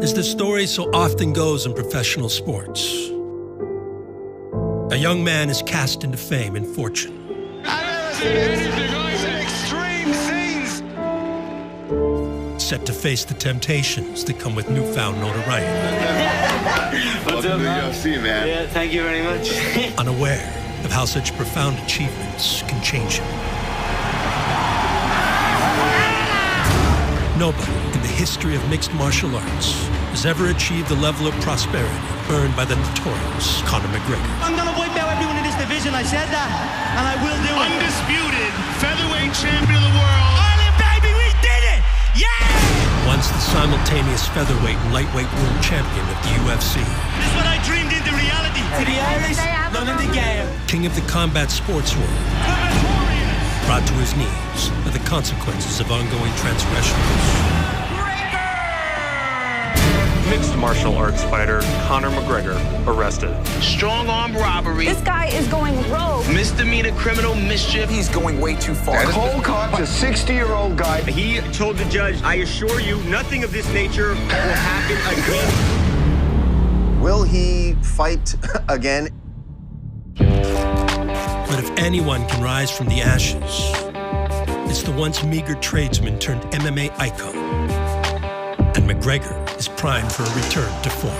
As the story so often goes in professional sports, a young man is cast into fame and fortune. I've never seen anything like extreme scenes. Set to face the temptations that come with newfound notoriety. What's up, man? UFC, man. Yeah, thank you very much. Unaware of how such profound achievements can change him. Nobody in the history of mixed martial arts has ever achieved the level of prosperity earned by the notorious Conor McGregor. I'm gonna wipe out everyone in this division. I said that, and I will do it. Undisputed featherweight champion of the world. Ireland, baby, we did it! Yeah! Once the simultaneous featherweight and lightweight world champion of the UFC. This is what I dreamed into reality. To the Irish, none of the game. King of the combat sports world. Brought to his knees by the consequences of ongoing transgressions. Mixed martial arts fighter Conor McGregor arrested. Strong-arm robbery. This guy is going rogue. Misdemeanor criminal mischief. He's going way too far. Cold Cock's a 60-year-old guy. He told the judge, I assure you, nothing of this nature will happen again. Will he fight again? But if anyone can rise from the ashes, it's the once meager tradesman turned MMA icon. And McGregor is primed for a return to form.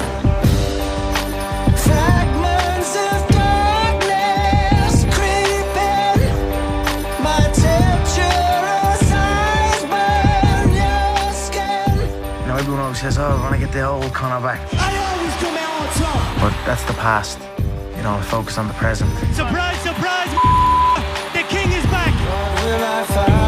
Fragments of darkness creeping. My temperature's eyes burn your skin. You know, everyone always says, oh, I want to get the old Conor back. I always come out on top. But that's the past. You know, focus on the present. Surprise, surprise, the king is back. What will I find?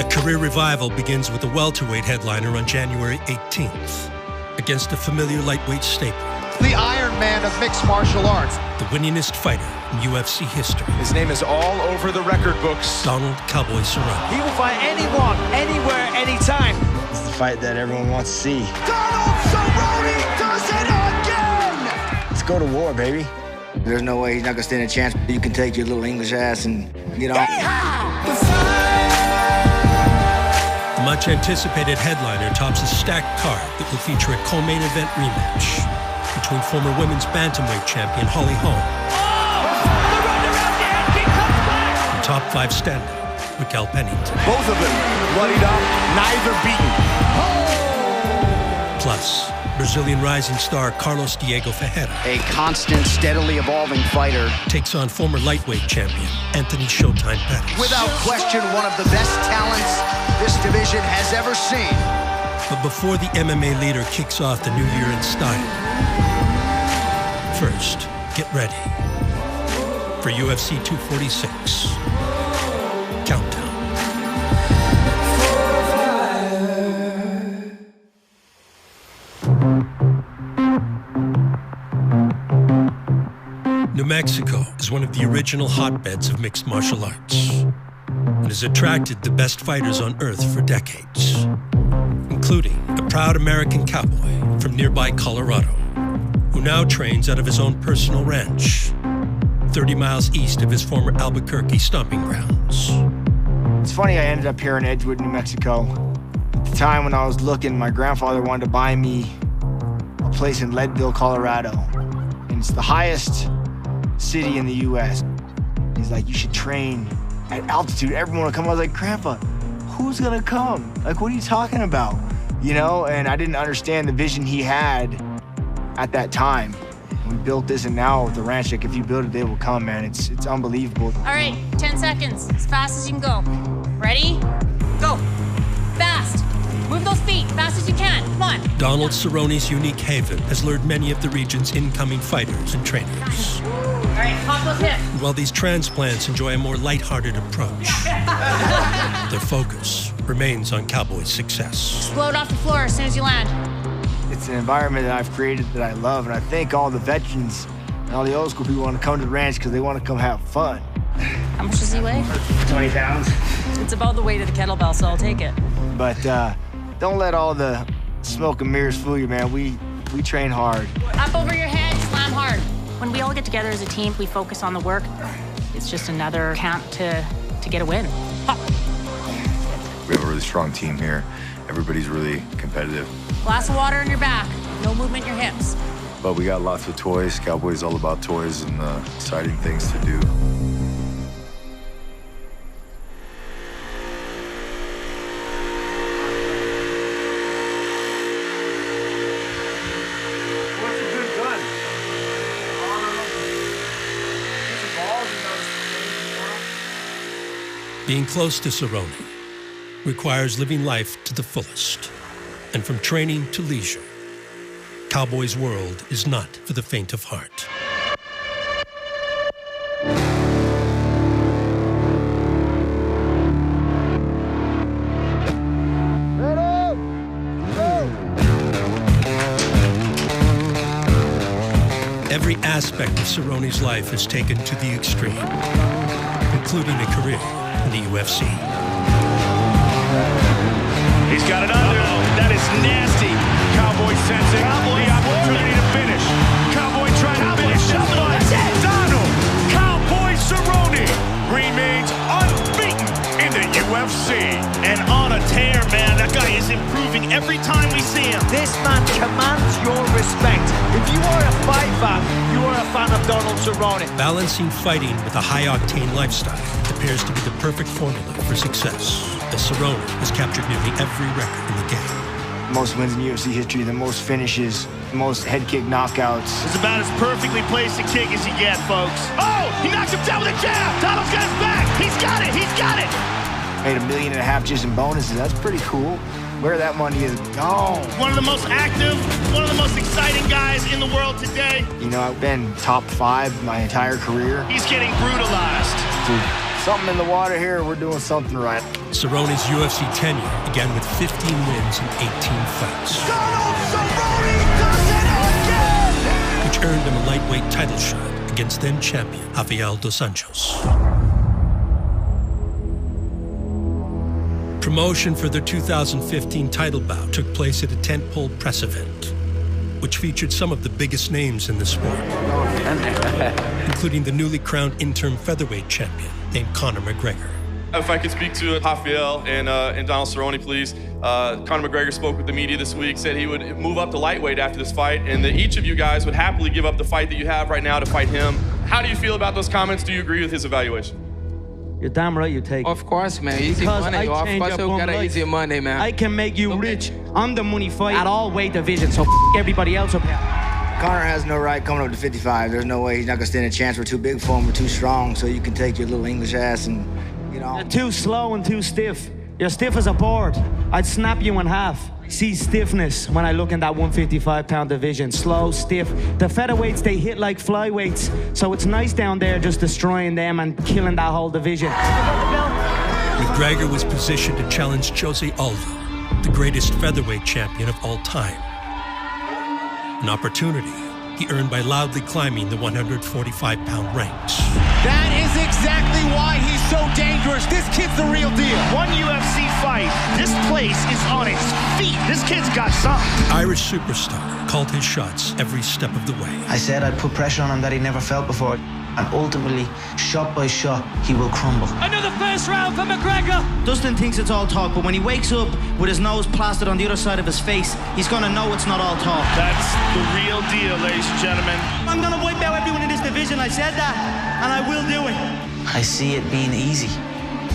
A career revival begins with a welterweight headliner on January 18th against a familiar lightweight staple. The Iron Man of mixed martial arts. The winningest fighter in UFC history. His name is all over the record books. Donald Cowboy Cerrone. He will fight anyone, anywhere, anytime. It's the fight that everyone wants to see. Donald Cerrone does it again! Let's go to war, baby. There's no way he's not gonna stand a chance. You can take your little English ass and get on. The much anticipated headliner tops a stacked card that will feature a co-main event rematch between former women's bantamweight champion Holly Holm and top 5 standout Raquel Pennington. Both of them bloodied up, neither beaten. Plus, Brazilian rising star Carlos Diego Ferreira A constant, steadily evolving fighter. takes on former lightweight champion Anthony Showtime Pettis. Without question, one of the best talents this division has ever seen. But before the MMA leader kicks off the new year in style, first, get ready for UFC 246 Countdown. New Mexico is one of the original hotbeds of mixed martial arts and has attracted the best fighters on earth for decades, including a proud American cowboy from nearby Colorado, who now trains out of his own personal ranch, 30 miles east of his former Albuquerque stomping grounds. It's funny, I ended up here in Edgewood, New Mexico. At the time when I was looking, my grandfather wanted to buy me a place in Leadville, Colorado. And it's the highest city in the U.S. He's like, you should train at altitude. Everyone will come. I was like, Grandpa, who's gonna come? Like, what are you talking about? You know, and I didn't understand the vision he had at that time. We built this, and now the ranch, like, if you build it, they will come, man. It's unbelievable. All right, 10 seconds, as fast as you can go. Ready? Go. Fast. Move those feet, fast as you can. Come on. Donald Cerrone's unique haven has lured many of the region's incoming fighters and trainers. All right, pop those hips. While these transplants enjoy a more lighthearted approach, their focus remains on Cowboy's success. Explode off the floor as soon as you land. It's an environment that I've created that I love, and I think all the veterans and all the old school people want to come to the ranch because they want to come have fun. How much does he weigh? 20 pounds. It's about the weight of the kettlebell, so I'll take it. But don't let all the smoke and mirrors fool you, man. We train hard. Up over your head, slam hard. When we all get together as a team, we focus on the work. It's just another count to get a win. Pop. We have a really strong team here. Everybody's really competitive. Glass of water in your back. No movement in your hips. But we got lots of toys. Cowboy's all about toys and exciting things to do. What's a good gun? Being close to Cerrone requires living life to the fullest. And from training to leisure, Cowboy's world is not for the faint of heart. Every aspect of Cerrone's life is taken to the extreme, including a career in the UFC. He's got it under. That is nasty. Cowboy sensing the opportunity to finish. Cowboy trying to finish the fight. Donald Cowboy Cerrone remains unbeaten in the UFC. And on a tear, man. That guy is improving every time we see him. This man commands your respect. If you are a fight fan, you are a fan of Donald Cerrone. Balancing fighting with a high-octane lifestyle appears to be the perfect formula for success, as Cerrone has captured nearly every record in the game. Most wins in UFC history, the most finishes, the most head kick knockouts. It's about as perfectly placed a kick as you get, folks. Oh, he knocked him down with a jab. Donald's got his back. He's got it. He's got it. Made $1.5 million just in bonuses. That's pretty cool. Where that money is gone. One of the most active, one of the most exciting guys in the world today. You know, I've been top 5 my entire career. He's getting brutalized. Dude, something in the water here. We're doing something right. Cerrone's UFC tenure began with 15 wins in 18 fights, Donald Cerrone does it again! which earned him a lightweight title shot against then-champion Rafael dos Anjos. Promotion for their 2015 title bout took place at a tentpole press event, which featured some of the biggest names in the sport, including the newly crowned interim featherweight champion named Conor Mcgregor. If I could speak to Rafael and Donald Cerrone, please. Conor McGregor spoke with the media this week, said he would move up to lightweight after this fight, and that each of you guys would happily give up the fight that you have right now to fight him. How do you feel about those comments? Do you agree with his evaluation? You're damn right you take it. Of course, man. Easy Because money. I Of change course, up you on got life. easy money, man. I can make you rich. I'm the money fight at all weight divisions, so everybody else up here. Connor has no right coming up to 55. There's no way he's not gonna stand a chance. We're too big for him. We're too strong. So you can take your little English ass and, you know. You're too slow and too stiff. You're stiff as a board. I'd snap you in half. See stiffness when I look in that 155-pound division. Slow, stiff. The featherweights, they hit like flyweights. So it's nice down there just destroying them and killing that whole division. McGregor was positioned to challenge Jose Aldo, the greatest featherweight champion of all time. An opportunity he earned by loudly climbing the 145-pound ranks. That is exactly why he's so dangerous. This kid's the real deal. One UFC fight. This place is on its feet. This kid's got something. The Irish superstar called his shots every step of the way. I said I'd put pressure on him that he never felt before. And ultimately, shot by shot, he will crumble. Another first round for McGregor. Dustin thinks it's all talk, but when he wakes up with his nose plastered on the other side of his face, he's gonna know it's not all talk. That's the real deal, ladies and gentlemen. I'm gonna wipe out everyone in this division. I said that, and I will do it. I see it being easy.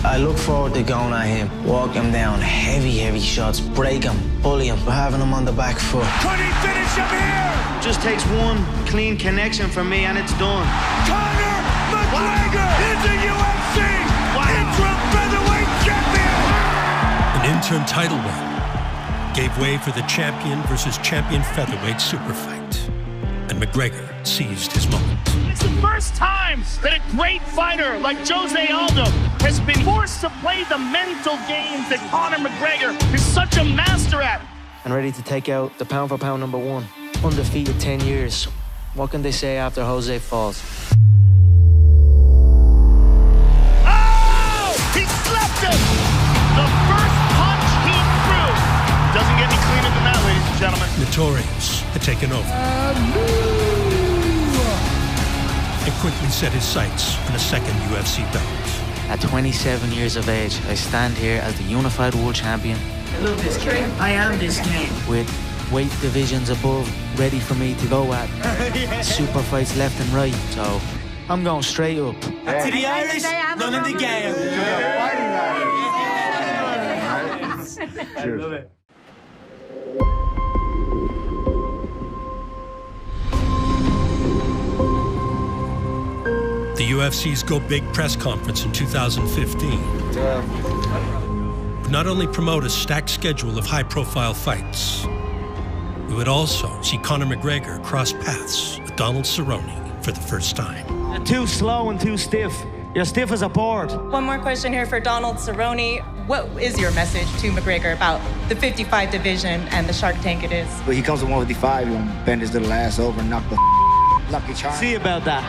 I look forward to going at him, walk him down, heavy shots, break him, bully him, having him on the back foot. Could he finish him here? Just takes one clean connection from me, and it's done. Conor McGregor is the UFC interim featherweight champion. An interim title run gave way for the champion versus champion featherweight super fight, and McGregor seized his moment. It's the first time that a great fighter like Jose Aldo has been forced to play the mental games that Conor McGregor is such a master at. And ready to take out the pound-for-pound number one. Undefeated 10 years. What can they say after Jose falls? Oh! He slapped him! The first punch he threw. Doesn't get any cleaner than that, ladies and gentlemen. Notorious had taken over and quickly set his sights on a second UFC belt. At 27 years of age, I stand here as the unified world champion. I love this game. I am this game. With weight divisions above ready for me to go at. Super fights left and right, so I'm going straight up. To the Irish, running the game. I love it. The UFC's Go Big press conference in 2015 would not only promote a stacked schedule of high-profile fights, it would also see Conor McGregor cross paths with Donald Cerrone for the first time. You're too slow and too stiff. You're stiff as a board. One more question here for Donald Cerrone. What is your message to McGregor about the 55 division and the Shark Tank it is? But he comes to 155, he's gonna bend his little ass over and knock the lucky charm. See about that.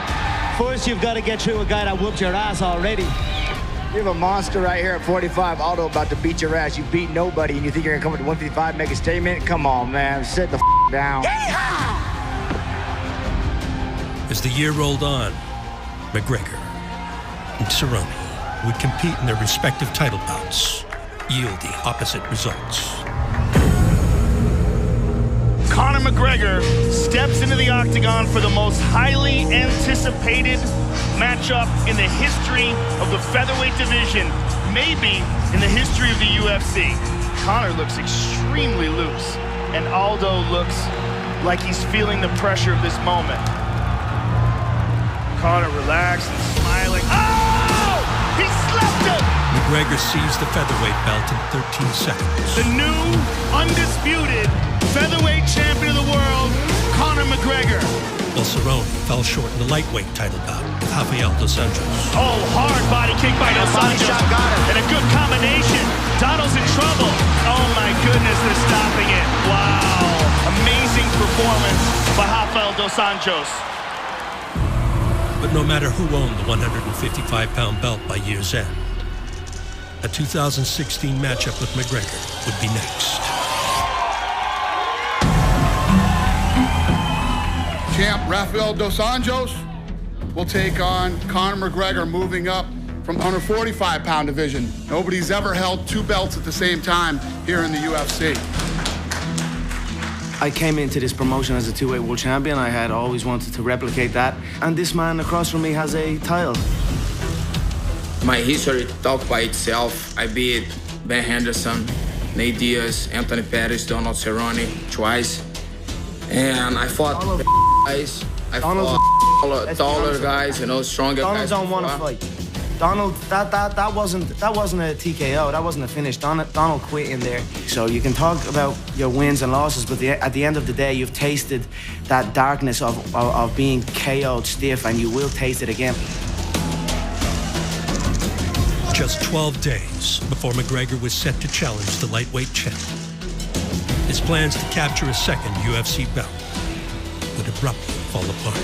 First, you've got to get through a guy that whooped your ass already. You have a monster right here at 45, Aldo about to beat your ass. You beat nobody, and you think you're gonna come up to 155, make a statement? Come on, man, sit the down. As the year rolled on, McGregor and Cerrone would compete in their respective title bouts, yielding opposite results. Conor McGregor steps into the octagon for the most highly anticipated matchup in the history of the featherweight division, maybe in the history of the UFC. Conor looks extremely loose, and Aldo looks like he's feeling the pressure of this moment. Conor relaxed and smiling. Oh! He slapped him! McGregor seized the featherweight belt in 13 seconds. The new, undisputed featherweight champion of the world, Conor McGregor. While Cerrone fell short in the lightweight title bout with Rafael dos Anjos. Oh, hard body kick by dos Anjos. And a good combination. Donald's in trouble. Oh my goodness, they're stopping it. Wow. Amazing performance by Rafael dos Anjos. But no matter who owned the 155-pound belt by year's end, a 2016 matchup with McGregor would be next. Champ Rafael dos Anjos will take on Conor McGregor, moving up from the 145-pound division. Nobody's ever held two belts at the same time here in the UFC. I came into this promotion as a two-weight world champion. I had always wanted to replicate that. And this man across from me has a title. My history talks by itself. I beat Ben Henderson, Nate Diaz, Anthony Pettis, Donald Cerrone twice. And I fought guys. I fought taller guys, you know, stronger guys. Donald don't want to fight. Donald, that wasn't a TKO. That wasn't a finish. Donald quit in there. So you can talk about your wins and losses, but at the end of the day, you've tasted that darkness of being KO'd stiff, and you will taste it again. Just 12 days before McGregor was set to challenge the lightweight champ, his plans to capture a second UFC belt would abruptly fall apart.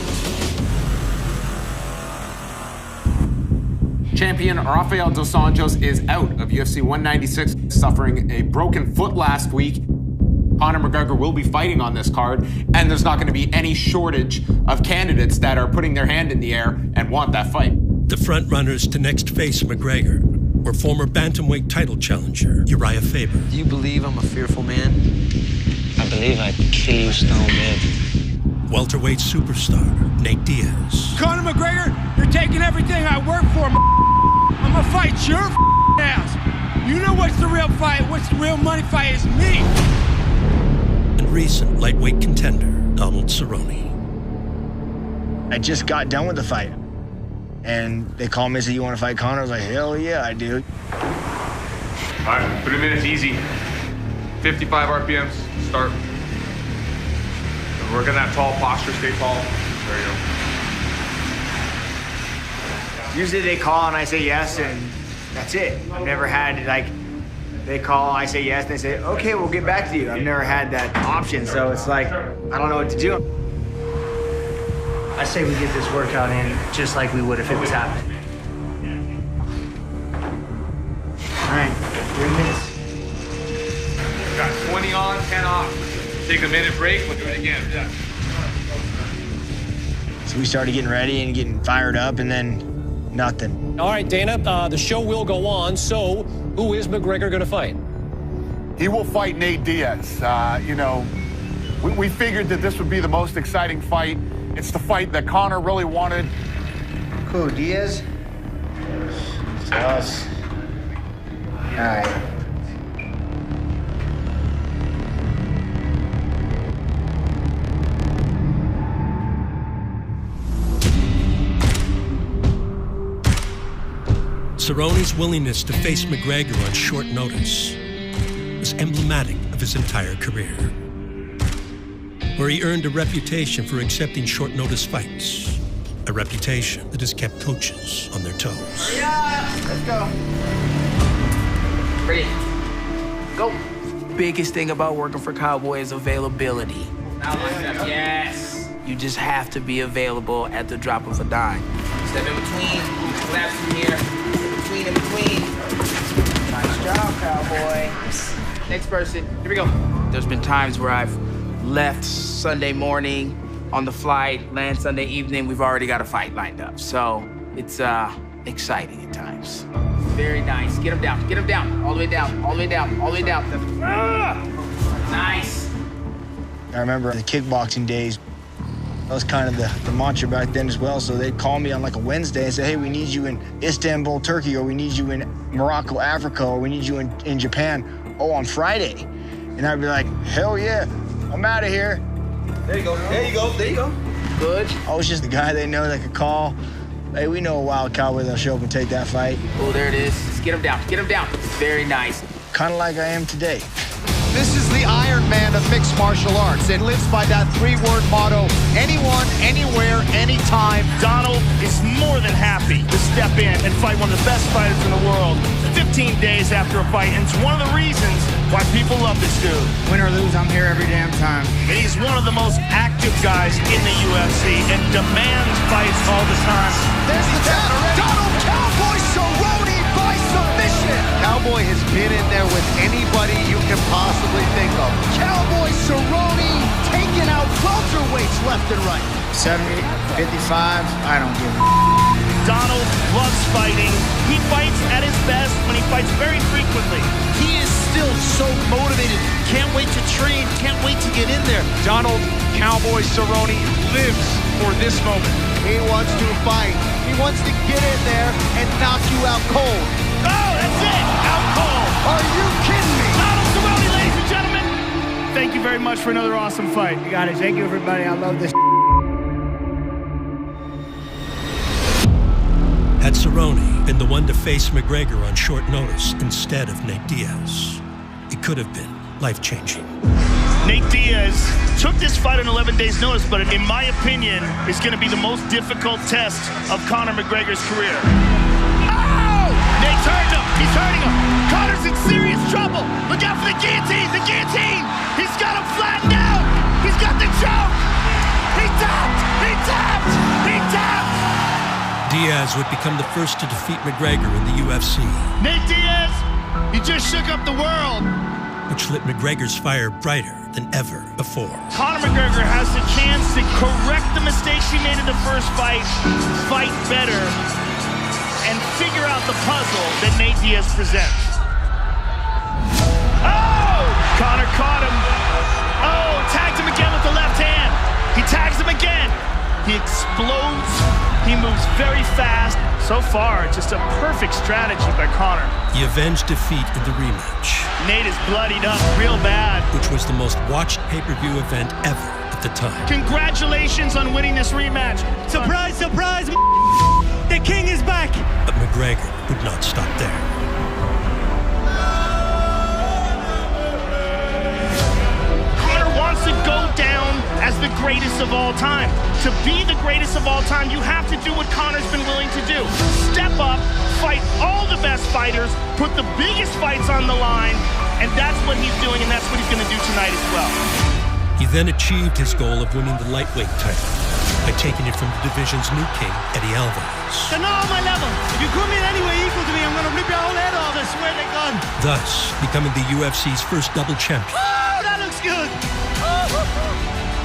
Champion Rafael dos Anjos is out of UFC 196, suffering a broken foot last week. Conor McGregor will be fighting on this card, and there's not going to be any shortage of candidates that are putting their hand in the air and want that fight. The front runners to next face McGregor were former bantamweight title challenger Uriah Faber. Do you believe I'm a fearful man? I believe I'd kill you stone dead. Welterweight superstar Nate Diaz. Conor McGregor, you're taking everything I work for. I'm gonna fight your ass. You know what's the real fight? What's the real money fight is me. And recent lightweight contender Donald Cerrone. I just got done with the fight, and they called me and said, "You want to fight Conor?" I was like, "Hell yeah, I do." All right, 3 minutes easy. 55 RPMs. Start. Work on that tall posture, stay tall. There you go. Usually they call and I say yes, and that's it. I've never had, like, they call, I say yes, and they say, okay, we'll get back to you. I've never had that option, so it's like, I don't know what to do. I say we get this workout in just like we would if it was happening. All right, 3 minutes. Got 20 on, 10 off. Take a minute break, we'll do it again. Yeah. So we started getting ready and getting fired up, and then Nothing. All right, Dana, the show will go on. So, who is McGregor going to fight? He will fight Nate Diaz. You know, we figured that this would be the most exciting fight. It's the fight that Conor really wanted. Who, Diaz? It's us. All right. Cerrone's willingness to face McGregor on short notice was emblematic of his entire career, where he earned a reputation for accepting short-notice fights, a reputation that has kept coaches on their toes. Yeah, let's go. Ready? Go. Biggest thing about working for Cowboy is availability. Yes. You just have to be available at the drop of a dime. Step in between. Collapse from here. In between. Nice job, Cowboy. Next person. Here we go. There's been times where I've left Sunday morning on the flight, land Sunday evening, we've already got a fight lined up. So it's exciting at times. Very nice. Get him down. Get him down. All the way down. All the way down. All the way down. Nice. I remember the kickboxing days. That was kind of the mantra back then as well. So they'd call me on like a Wednesday and say, hey, we need you in Istanbul, Turkey, or we need you in Morocco, Africa, or we need you in Japan, on Friday. And I'd be like, hell yeah, I'm out of here. There you go, there you go, there you go. Good. I was just the guy they know that could call. Hey, we know a wild cowboy that'll show up and take that fight. Oh, there it is. Just get him down, get him down. Very nice. Kind of like I am today. This is the Iron Man of mixed martial arts. It lives by that three-word motto, anyone, anywhere, anytime. Donald is more than happy to step in and fight one of the best fighters in the world 15 days after a fight, and it's one of the reasons why people love this dude. Win or lose, I'm here every damn time. And he's one of the most active guys in the UFC and demands fights all the time. There's the tap. Donald Cowboy Cerrone by submission. Cowboy has been in there with anybody you can possibly think of. Cowboy Cerrone taking out welterweights left and right. 70, 55, I don't give a Donald loves fighting. He fights at his best when he fights very frequently. He is still so motivated. Can't wait to train. Can't wait to get in there. Donald Cowboy Cerrone lives for this moment. He wants to fight. He wants to get in there and knock you out cold. Oh, that's it. Out cold. Are you kidding me? Donald Cerrone, ladies and gentlemen. Thank you very much for another awesome fight. You got it. Thank you, everybody. I love this. Had Cerrone been the one to face McGregor on short notice instead of Nate Diaz, it could have been life-changing. Nate Diaz took this fight on 11 days' notice, but in my opinion, is going to be the most difficult test of Conor McGregor's career. Oh! Nate's hurting him. He's hurting him. Conor's in serious trouble. Look out for the guillotine. The guillotine. He's got him flattened out. He's got the choke. He tapped. He tapped. He tapped. Diaz would become the first to defeat McGregor in the UFC. Nate Diaz, he just shook up the world. Which lit McGregor's fire brighter than ever before. Conor McGregor has the chance to correct the mistakes he made in the first fight better, and figure out the puzzle that Nate Diaz presents. Oh! Conor caught him. Oh, tagged him again with the left hand. He tags him again. He explodes. He moves very fast. So far, just a perfect strategy by Conor. He avenged defeat in the rematch. Nate is bloodied up real bad. Which was the most watched pay-per-view event ever at the time. Congratulations on winning this rematch. Surprise, surprise, the king is back. But McGregor would not stop there. Conor wants to go down as the greatest of all time. To be the greatest of all time, you have to do what Conor's been willing to do. Step up, fight all the best fighters, put the biggest fights on the line, and that's what he's doing, and that's what he's going to do tonight as well. He then achieved his goal of winning the lightweight title by taking it from the division's new king, Eddie Alvarez. They're not on my level. If you come in anywhere equal to me, I'm going to rip your whole head off, I swear to God. Thus, becoming the UFC's first double champion. Oh, that looks good.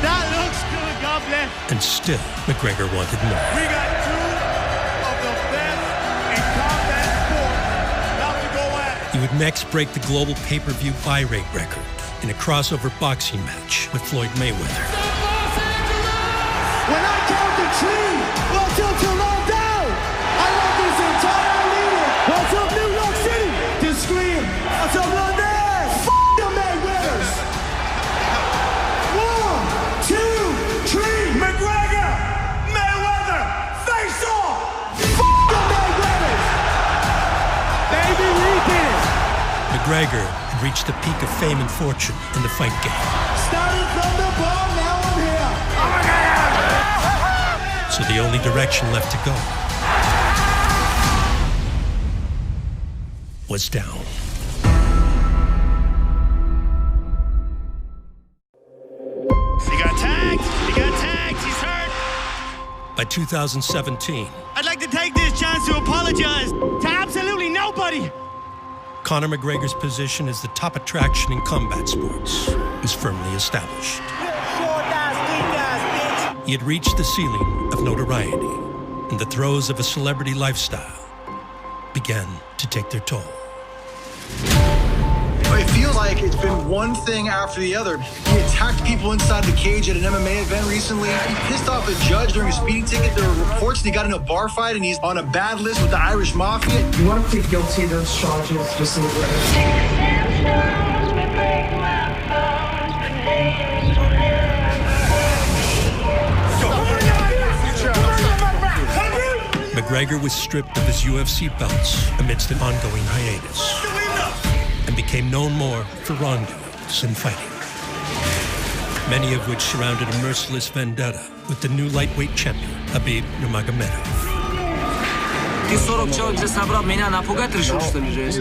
That looks good, God bless. And still, McGregor wanted more. We got two of the best He would next break the global pay-per-view buy rate record in a crossover boxing match with Floyd Mayweather. When I count the tree, what's up till I'm down? I want this entire leader. What's up New York City? To scream, what's up London? F*** the Mayweathers. 1, 2, 3. McGregor, Mayweather, face off. F*** the Mayweathers. Baby, we did it. McGregor had reached the peak of fame and fortune in the fight game. Started from the bottom, now I'm here. Oh my God. So the only direction left to go was down. He got tagged, he's hurt. By 2017, I'd like to take this chance to apologize to absolutely nobody. Conor McGregor's position as the top attraction in combat sports was firmly established. He had reached the ceiling of notoriety, and the throes of a celebrity lifestyle began to take their toll. It feels like it's been one thing after the other. He attacked people inside the cage at an MMA event recently. He pissed off a judge during a speeding ticket. There were reports that he got in a bar fight and he's on a bad list with the Irish Mafia. You want to plead guilty to those charges just so McGregor was stripped of his UFC belts amidst an ongoing hiatus and became known more for wrongdoings and fighting, many of which surrounded a merciless vendetta with the new lightweight champion, Khabib Nurmagomedov. Ти 40 человек за собрал меня напугать решил, что ли, жесть?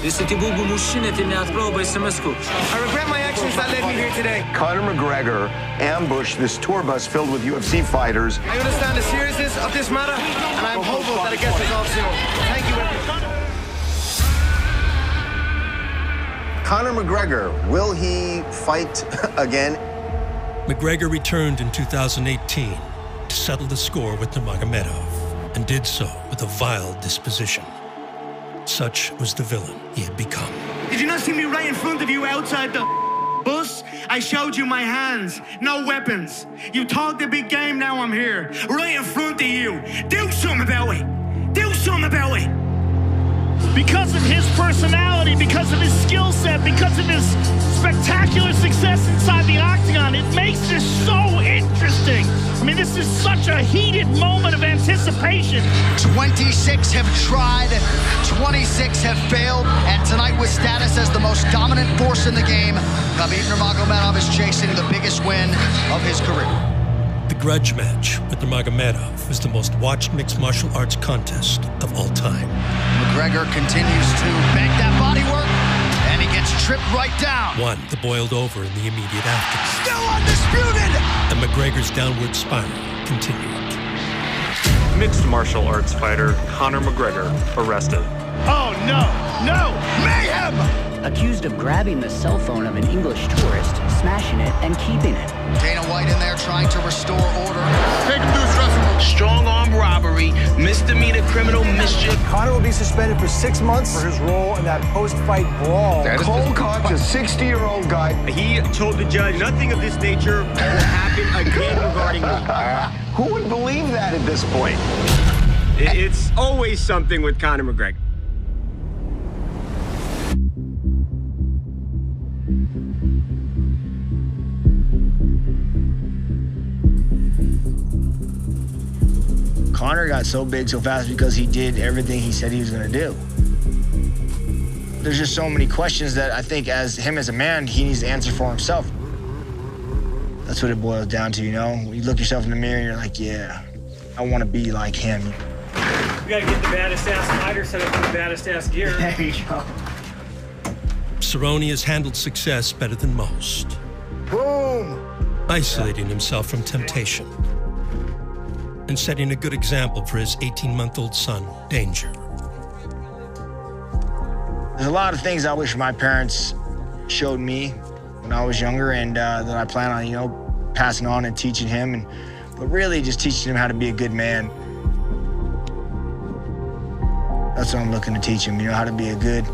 Если ты был бы мужчиной, ты мне отправил бы смс-ку. I regret my actions that led me here today. Conor McGregor ambushed this tour bus filled with UFC fighters. I understand the seriousness of this matter, and I'm hopeful that it gets resolved soon. Thank you, everyone. Conor McGregor, will he fight again? McGregor returned in 2018 to settle the score with Nurmagomedov, and did so with a vile disposition. Such was the villain he had become. Did you not see me right in front of you outside the bus? I showed you my hands, no weapons. You talked a big game, now I'm here, right in front of you. Do something about it. Do something about it. Because of his personality, because of his skill set, because of his spectacular success inside the octagon, it makes this so interesting. I mean, this is such a heated moment of anticipation. 26 have tried, 26 have failed, and tonight with status as the most dominant force in the game, Khabib Nurmagomedov is chasing the biggest win of his career. The grudge match with Nurmagomedov was the most watched mixed martial arts contest of all time. McGregor continues to bank that body work, and he gets tripped right down. One that boiled over in the immediate aftermath. Still undisputed! And McGregor's downward spiral continued. Mixed martial arts fighter Conor McGregor arrested. Oh, no, no, mayhem! Accused of grabbing the cell phone of an English tourist, smashing it, and keeping it. Dana White in there trying to restore order. Take him to his dressing room. Strong arm robbery, misdemeanor criminal mischief. Conor will be suspended for 6 months for his role in that post-fight brawl. Cold Cock's a 60-year-old guy. He told the judge nothing of this nature will happen again regarding me. Who would believe that at this point? It's always something with Conor McGregor. Conor got so big so fast because he did everything he said he was going to do. There's just so many questions that I think as a man, he needs to answer for himself. That's what it boils down to, you know? You look yourself in the mirror and you're like, yeah, I want to be like him. We got to get the baddest ass fighter set up in the baddest ass gear. There you go. Cerrone has handled success better than most. Boom! Isolating himself from temptation and setting a good example for his 18-month-old son, Danger. There's a lot of things I wish my parents showed me when I was younger and that I plan on, you know, passing on and teaching him, but really just teaching him how to be a good man. That's what I'm looking to teach him, you know, how to be a good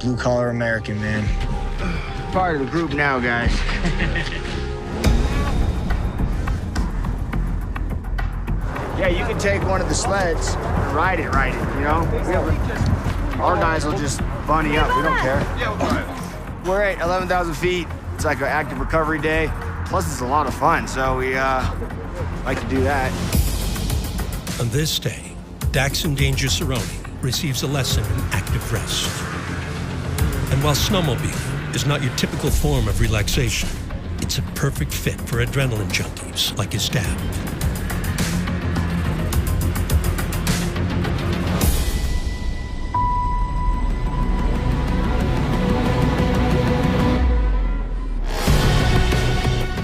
blue-collar American, man. Part of the group now, guys. Yeah, you can take one of the sleds and ride it, you know? Our guys will just bunny up, we don't care. We're at 11,000 feet. It's like an active recovery day. Plus, it's a lot of fun, so we like to do that. On this day, Daxon Danger Cerrone receives a lesson in active rest. And while snowmobiling is not your typical form of relaxation, it's a perfect fit for adrenaline junkies like his dad.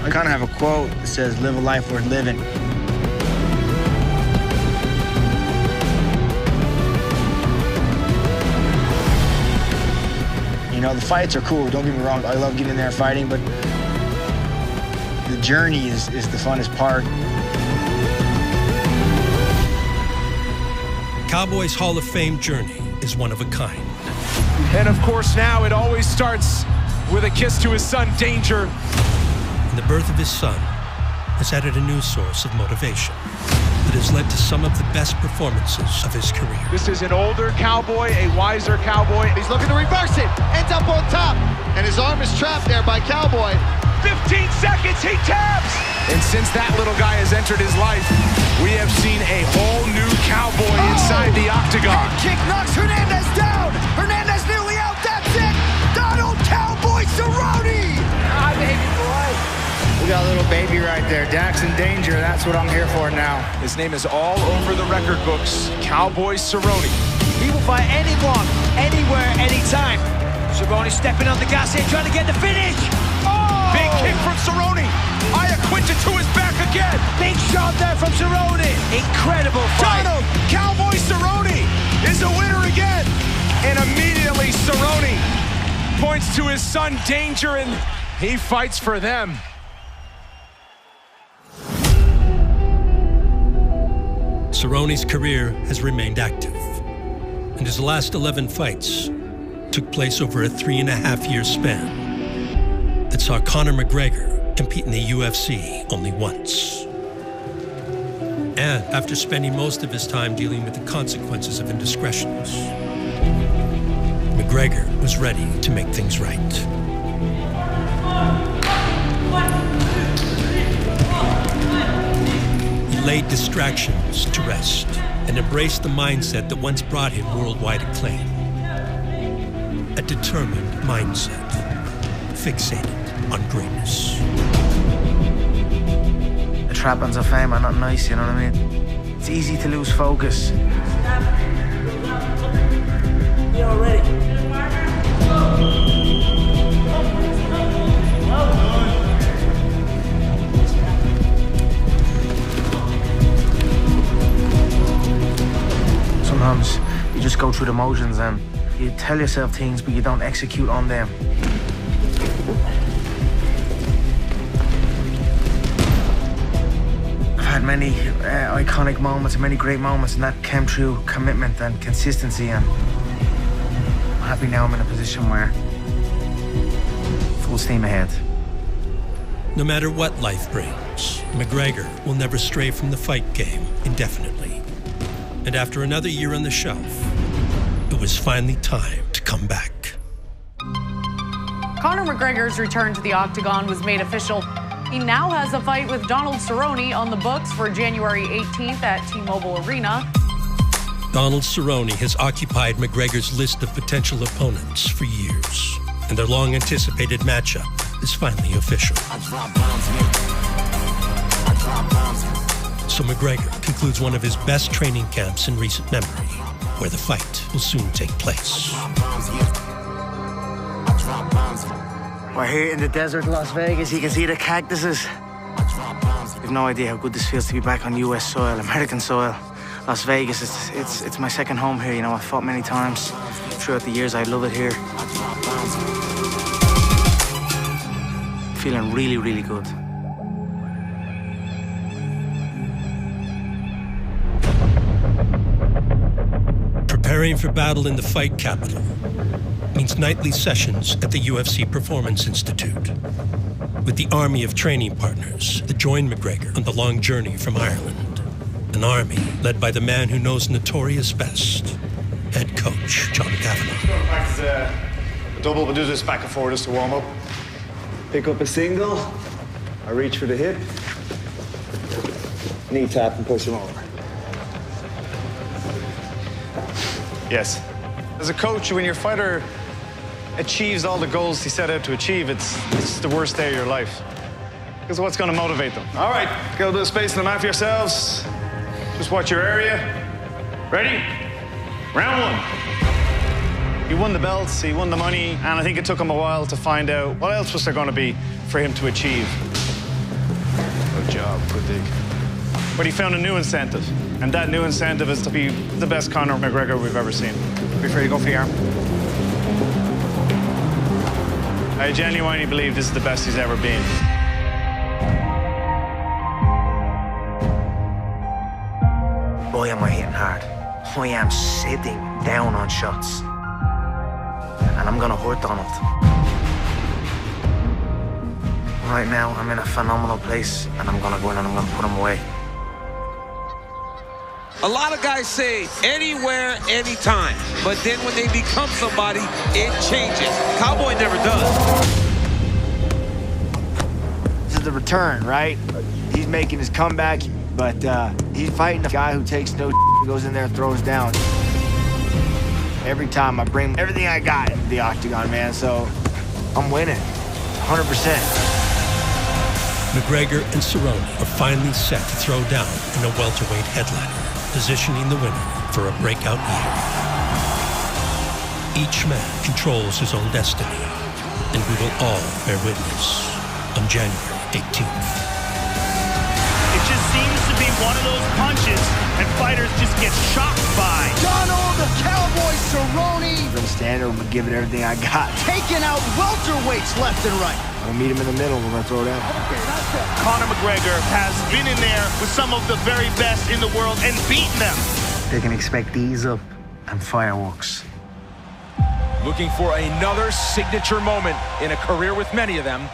I kind of have a quote that says, "Live a life worth living." You know, the fights are cool, don't get me wrong. I love getting in there and fighting, but the journey is the funnest part. Cowboy's Hall of Fame journey is one of a kind. And of course now it always starts with a kiss to his son, Danger. And the birth of his son has added a new source of motivation that has led to some of the best performances of his career. This is an older Cowboy, a wiser Cowboy. He's looking to reverse it, ends up on top, and his arm is trapped there by Cowboy. 15 seconds, he taps! And since that little guy has entered his life, we have seen a whole new Cowboy inside the octagon. Kick knocks Hernandez down. Hernandez nearly out, that's it. Donald Cowboy Cerrone. Hi, baby boy. We got a little baby right there, Daxon Danger. That's what I'm here for now. His name is all over the record books, Cowboy Cerrone. He will fight anyone, anywhere, anytime. Cerrone stepping on the gas here, trying to get the finish. Oh! Big kick from Cerrone. Iaquinta to his back again. Big shot there from Cerrone. Incredible fight. Donald Cowboy Cerrone is a winner again. And immediately Cerrone points to his son Danger, and he fights for them. Cerrone's career has remained active, and his last 11 fights took place over a 3.5-year span that saw Conor McGregor compete in the UFC only once. And after spending most of his time dealing with the consequences of indiscretions, McGregor was ready to make things right. He laid distractions to rest and embraced the mindset that once brought him worldwide acclaim. A determined mindset, fixated on greatness. The trappings of fame are not nice, you know what I mean? It's easy to lose focus. You're ready. Sometimes you just go through the motions and you tell yourself things, but you don't execute on them. I've had many iconic moments, many great moments, and that came through commitment and consistency. And I'm happy now I'm in a position where full steam ahead. No matter what life brings, McGregor will never stray from the fight game indefinitely. And after another year on the shelf, it was finally time to come back. Conor McGregor's return to the octagon was made official. He now has a fight with Donald Cerrone on the books for January 18th at T-Mobile Arena. Donald Cerrone has occupied McGregor's list of potential opponents for years, and their long-anticipated matchup is finally official. So McGregor concludes one of his best training camps in recent memory, where the fight will soon take place. We're here in the desert, Las Vegas. You can see the cactuses. You've no idea how good this feels to be back on US soil, American soil. Las Vegas, it's my second home here. You know, I've fought many times throughout the years. I love it here. Feeling really, really good. Preparing for battle in the fight capital, means nightly sessions at the UFC Performance Institute with the army of training partners that joined Mcgregor on the long journey from Ireland. An army led by the man who knows notorious best, head coach John Kavanagh. Practice a double, we'll do this back and forward just to warm up. Pick up a single, I reach for the hip, knee tap and push him over. Yes. As a coach, when your fighter achieves all the goals he set out to achieve, it's the worst day of your life. Because what's going to motivate them? All right, get a little bit of space on the mat for yourselves. Just watch your area. Ready? Round one. He won the belts, he won the money, and I think it took him a while to find out what else was there going to be for him to achieve. Good job, good dig. But he found a new incentive, and that new incentive is to be the best Conor McGregor we've ever seen. Be free to go for your arm. I genuinely believe this is the best he's ever been. Boy, am I hitting hard. I am sitting down on shots. And I'm gonna hurt Donald. Right now, I'm in a phenomenal place, and I'm gonna go in and I'm gonna put him away. A lot of guys say anywhere, anytime, but then when they become somebody, it changes. Cowboy never does. This is the return, right? He's making his comeback, but he's fighting a guy who takes no goes in there and throws down. Every time I bring everything I got into the octagon, man, so I'm winning, 100%. McGregor and Cerrone are finally set to throw down in a welterweight headliner, positioning the winner for a breakout year. Each man controls his own destiny, and we will all bear witness on January 18th. It just seems to be one of those punches and fighters just get shocked by. Donald the Cowboy Cerrone. I'm gonna stand there, I'm gonna give it everything I got. Taking out welterweights left and right. I'm gonna meet him in the middle, we're gonna throw down. Conor McGregor has been in there with some of the very best in the world and beaten them. They can expect ease up and fireworks. Looking for another signature moment in a career with many of them.